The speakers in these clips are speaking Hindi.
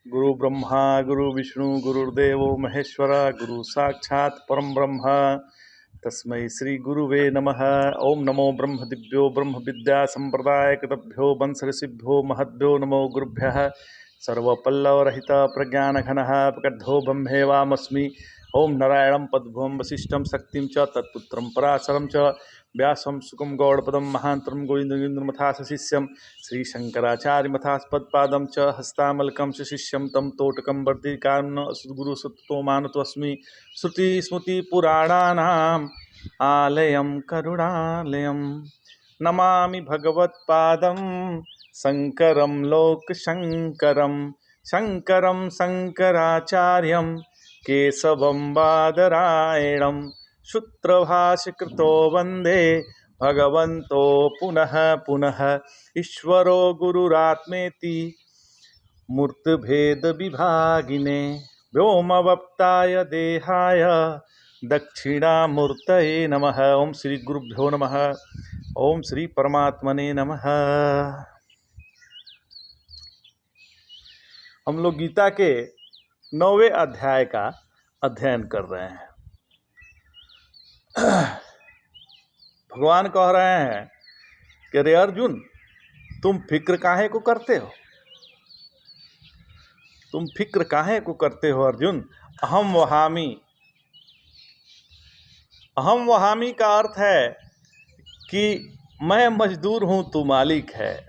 गुरु ब्रह्मा गुरु विष्णु गुरुर्देवो महेश्वर गुरु साक्षात् परम ब्रह्म तस्मै श्री गुरुवे नमः। ओम नमो ब्रह्म दिव्यो ब्रह्म विद्या संप्रदायकृतभ्यो वंश ऋषिभ्यो महद्भ्यो नमो गुरुभ्यः। सर्वपल्लवरहित प्रज्ञानघनः प्रकटो ब्रह्मेवामस्मि। ओम नारायणं पद्भुवं वसिष्ठं शक्तिं च तत्पुत्रं पराशरं च व्यासं सुखं गौड़पदं महांतरं गोविंदमथास शिष्यं श्रीशंकराचार्यमथास्पदपादं च हस्तामलकं च शिष्यं तं तोटकं वर्तिकान् गुरुसत्तोमानतोऽस्मि। श्रुतिस्मृतिपुराणानाम् आलयं करुणालयं नमामि भगवत्पादं शङ्करं लोकशङ्करं शङ्करं शङ्कराचार्यं केशवं बादरायणं सूत्रभाष्यकृतो वन्दे भगवन्तो पुनः पुनः। ईश्वरो गुरुरात्मेति मूर्तिभेदविभागिने व्योमवप्ताय देहाय दक्षिणामूर्तये नमः। ओम श्री गुरुभ्यो नमः। ओम श्री परमात्मने नमः। हम लोग गीता के 9वें अध्याय का अध्ययन कर रहे हैं। भगवान कह रहे हैं कि रे अर्जुन, तुम फिक्र काहे को करते हो? तुम फिक्र काहे को करते हो अर्जुन? अहम वहामी। अहम वहामी का अर्थ है कि मैं मजदूर हूं, तू मालिक है।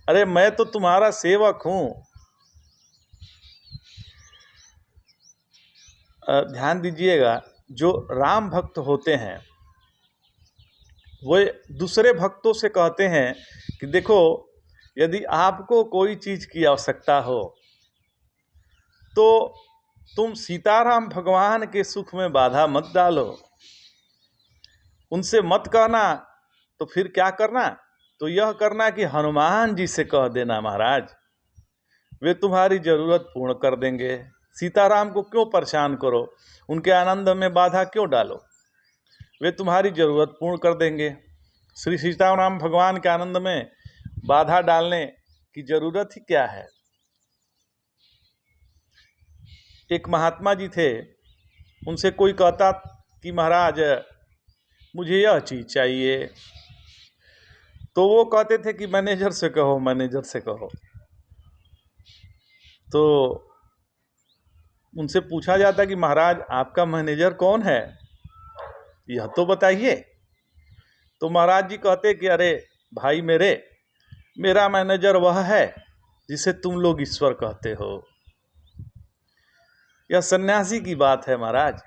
अरे मैं तो तुम्हारा सेवक हूं। ध्यान दीजिएगा, जो राम भक्त होते हैं वो दूसरे भक्तों से कहते हैं कि देखो, यदि आपको कोई चीज़ की आवश्यकता हो तो तुम सीताराम भगवान के सुख में बाधा मत डालो, उनसे मत कहना। तो फिर क्या करना? तो यह करना कि हनुमान जी से कह देना, महाराज वे तुम्हारी ज़रूरत पूर्ण कर देंगे। सीताराम को क्यों परेशान करो, उनके आनंद में बाधा क्यों डालो, वे तुम्हारी ज़रूरत पूर्ण कर देंगे। श्री सीताराम भगवान के आनंद में बाधा डालने की ज़रूरत ही क्या है? एक महात्मा जी थे, उनसे कोई कहता कि महाराज मुझे यह चीज़ चाहिए, तो वो कहते थे कि मैनेजर से कहो, मैनेजर से कहो। तो उनसे पूछा जाता कि महाराज आपका मैनेजर कौन है, यह तो बताइए। तो महाराज जी कहते कि अरे भाई मेरा मैनेजर वह है जिसे तुम लोग ईश्वर कहते हो। यह सन्यासी की बात है महाराज,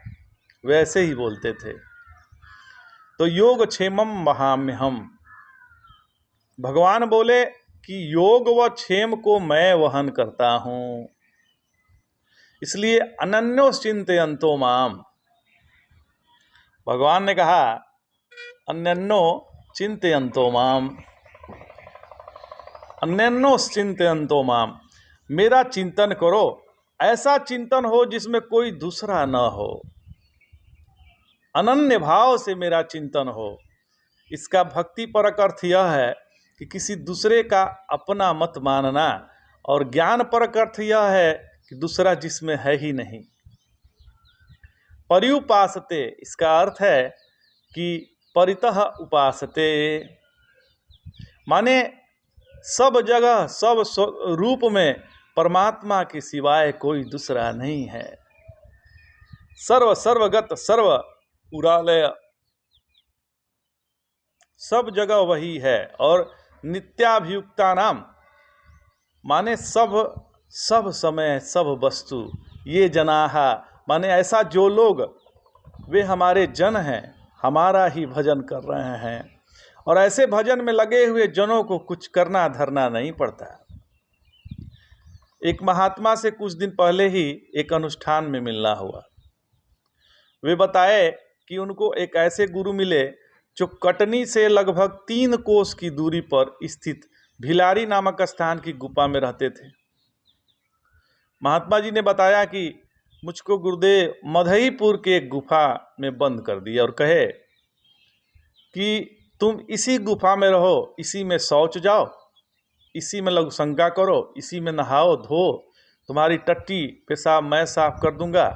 वैसे ही बोलते थे। तो योग क्षेमम वहाम्यहम, भगवान बोले कि योग व क्षेम को मैं वहन करता हूं, इसलिए अनन्यो चिंतयन्तो माम। भगवान ने कहा अन्यन्नो चिंतयन्तो माम, अन्यन्नो चिंतयन्तो माम, मेरा चिंतन करो। ऐसा चिंतन हो जिसमें कोई दूसरा न हो, अनन्य भाव से मेरा चिंतन हो। इसका भक्ति परक अर्थ यह है कि किसी दूसरे का अपना मत मानना, और ज्ञान परक अर्थ यह है कि दूसरा जिसमें है ही नहीं। पर्युपासते, इसका अर्थ है कि परितः उपासते, माने सब जगह सब रूप में परमात्मा के सिवाय कोई दूसरा नहीं है। सर्वगत सर्व उरालय, सब जगह वही है। और नित्याभियुक्ता नाम, माने सब समय सब वस्तु, ये जनाहा, माने ऐसा जो लोग वे हमारे जन हैं, हमारा ही भजन कर रहे हैं। और ऐसे भजन में लगे हुए जनों को कुछ करना धरना नहीं पड़ता। एक महात्मा से कुछ दिन पहले ही एक अनुष्ठान में मिलना हुआ। वे बताए कि उनको एक ऐसे गुरु मिले जो कटनी से लगभग 3 कोस की दूरी पर स्थित भिलारी नामक स्थान की गुफा में रहते थे। महात्मा जी ने बताया कि मुझको गुरुदेव मधईपुर के एक गुफा में बंद कर दिया और कहे कि तुम इसी गुफा में रहो, इसी में शौच जाओ, इसी में लघु शंका करो, इसी में नहाओ धो, तुम्हारी टट्टी पेशाब मैं साफ कर दूंगा,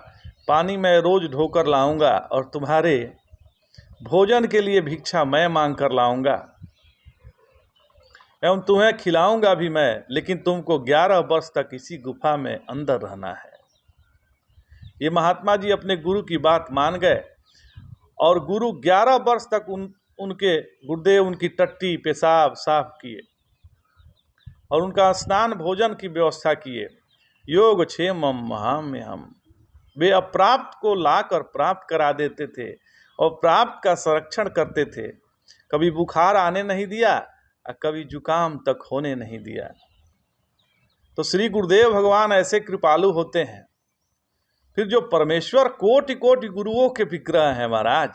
पानी मैं रोज ढोकर लाऊंगा और तुम्हारे भोजन के लिए भिक्षा मैं मांग कर लाऊंगा एवं तुम्हें खिलाऊंगा भी मैं, लेकिन तुमको 11 वर्ष तक इसी गुफा में अंदर रहना है। ये महात्मा जी अपने गुरु की बात मान गए और गुरु 11 वर्ष तक उनके गुरुदेव उनकी टट्टी पेशाब साफ किए और उनका स्नान भोजन की व्यवस्था किए। योग क्षेमम महाम्यहम, वे अप्राप्त को लाकर प्राप्त करा देते थे और प्राप्त का संरक्षण करते थे। कभी बुखार आने नहीं दिया और कभी जुकाम तक होने नहीं दिया। तो श्री गुरुदेव भगवान ऐसे कृपालु होते हैं। फिर जो परमेश्वर कोटि कोटि गुरुओं के विग्रह हैं महाराज,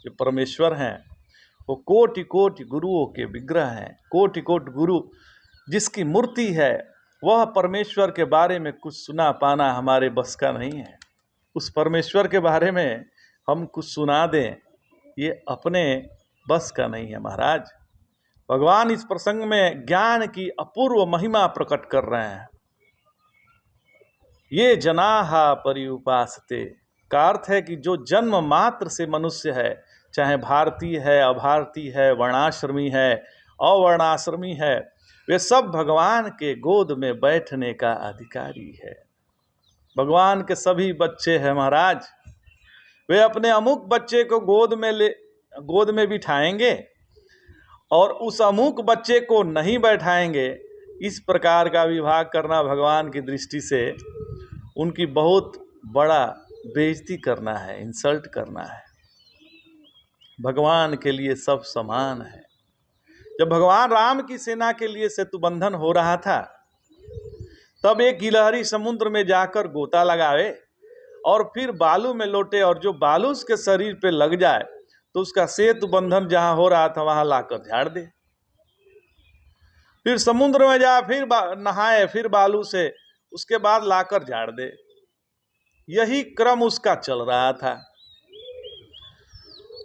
जो परमेश्वर हैं वो कोटि कोटि गुरुओं के विग्रह हैं। कोटि कोटि गुरु जिसकी मूर्ति है, वह परमेश्वर के बारे में कुछ सुना पाना हमारे बस का नहीं है। उस परमेश्वर के बारे में हम कुछ सुना दें, ये अपने बस का नहीं है महाराज। भगवान इस प्रसंग में ज्ञान की अपूर्व महिमा प्रकट कर रहे हैं। ये जनाहा परिउपासते का अर्थ है कि जो जन्म मात्र से मनुष्य है, चाहे भारतीय है, अभारतीय है, वर्णाश्रमी है, अवर्णाश्रमी है, वे सब भगवान के गोद में बैठने का अधिकारी है। भगवान के सभी बच्चे हैं महाराज। वे अपने अमुक बच्चे को गोद में बिठाएंगे और उस अमुक बच्चे को नहीं बैठाएंगे। इस प्रकार का विभाग करना भगवान की दृष्टि से उनकी बहुत बड़ा बेइज्जती करना है, इंसल्ट करना है। भगवान के लिए सब समान है। जब भगवान राम की सेना के लिए सेतुबंधन हो रहा था, तब एक गिलहरी समुद्र में जाकर गोता लगावे और फिर बालू में लौटे, और जो बालू उसके शरीर पे लग जाए तो उसका सेतु बंधन जहां हो रहा था वहां लाकर झाड़ दे। फिर समुद्र में जाए, फिर नहाए, फिर बालू से, उसके बाद लाकर झाड़ दे। यही क्रम उसका चल रहा था।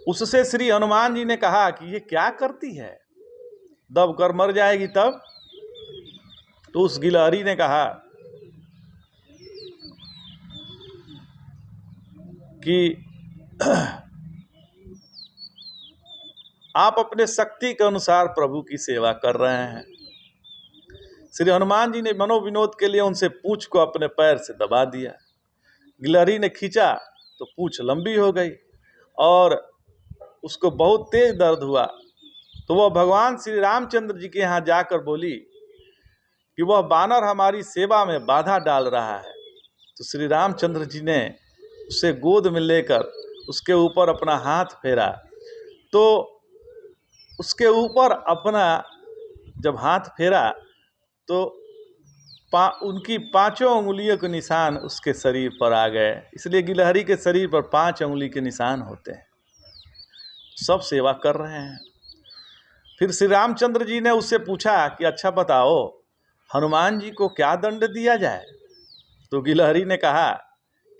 उससे श्री हनुमान जी ने कहा कि ये क्या करती है, दब कर मर जाएगी तब। तो उस गिलहरी ने कहा कि आप अपने शक्ति के अनुसार प्रभु की सेवा कर रहे हैं। श्री हनुमान जी ने मनोविनोद के लिए उनसे पूंछ को अपने पैर से दबा दिया। गिलहरी ने खींचा तो पूंछ लंबी हो गई और उसको बहुत तेज दर्द हुआ। तो वह भगवान श्री रामचंद्र जी के यहाँ जाकर बोली कि वह बानर हमारी सेवा में बाधा डाल रहा है। तो श्री रामचंद्र जी ने उसे गोद में लेकर उसके ऊपर अपना हाथ फेरा। तो उसके ऊपर अपना जब हाथ फेरा तो उनकी 5 उंगलियों के निशान उसके शरीर पर आ गए। इसलिए गिलहरी के शरीर पर 5 उंगली के निशान होते हैं। सब सेवा कर रहे हैं। फिर श्री रामचंद्र जी ने उससे पूछा कि अच्छा बताओ, हनुमान जी को क्या दंड दिया जाए। तो गिलहरी ने कहा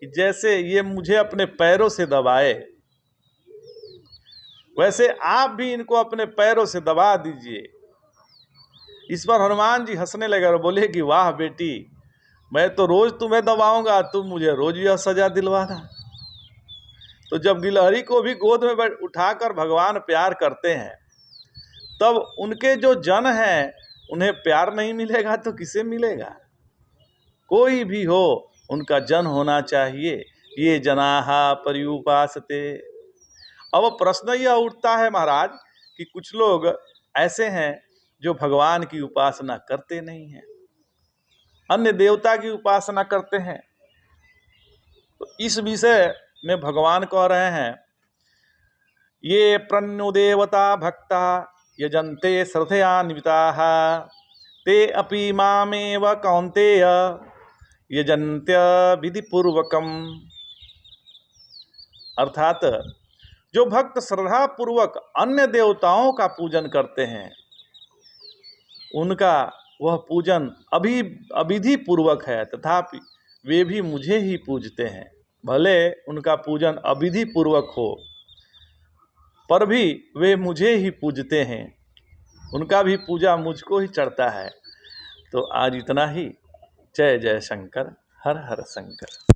कि जैसे ये मुझे अपने पैरों से दबाए, वैसे आप भी इनको अपने पैरों से दबा दीजिए। इस पर हनुमान जी हंसने लगे और बोले कि वाह बेटी, मैं तो रोज तुम्हें दबाऊंगा, तुम मुझे रोज यह सजा दिलवाना। तो जब गिलहरी को भी गोद में उठाकर भगवान प्यार करते हैं, तब उनके जो जन हैं उन्हें प्यार नहीं मिलेगा तो किसे मिलेगा। कोई भी हो, उनका जन होना चाहिए। ये जनाहा पर्युपासते। अब प्रश्न यह उठता है महाराज कि कुछ लोग ऐसे हैं जो भगवान की उपासना करते नहीं हैं, अन्य देवता की उपासना करते हैं। तो इस विषय में भगवान कह रहे हैं, ये प्रण्युदेवता भक्ता यजन्ते श्रद्धयान्विताः ते अपि मामेव कौन्तेय यजन्त्य विधिपूर्वकम। अर्थात जो भक्त श्रद्धा पूर्वक अन्य देवताओं का पूजन करते हैं, उनका वह पूजन अविधि पूर्वक है, तथापि वे भी मुझे ही पूजते हैं। भले उनका पूजन अविधि पूर्वक हो, पर भी वे मुझे ही पूजते हैं। उनका भी पूजा मुझको ही चढ़ता है। तो आज इतना ही। जय जय शंकर, हर हर शंकर।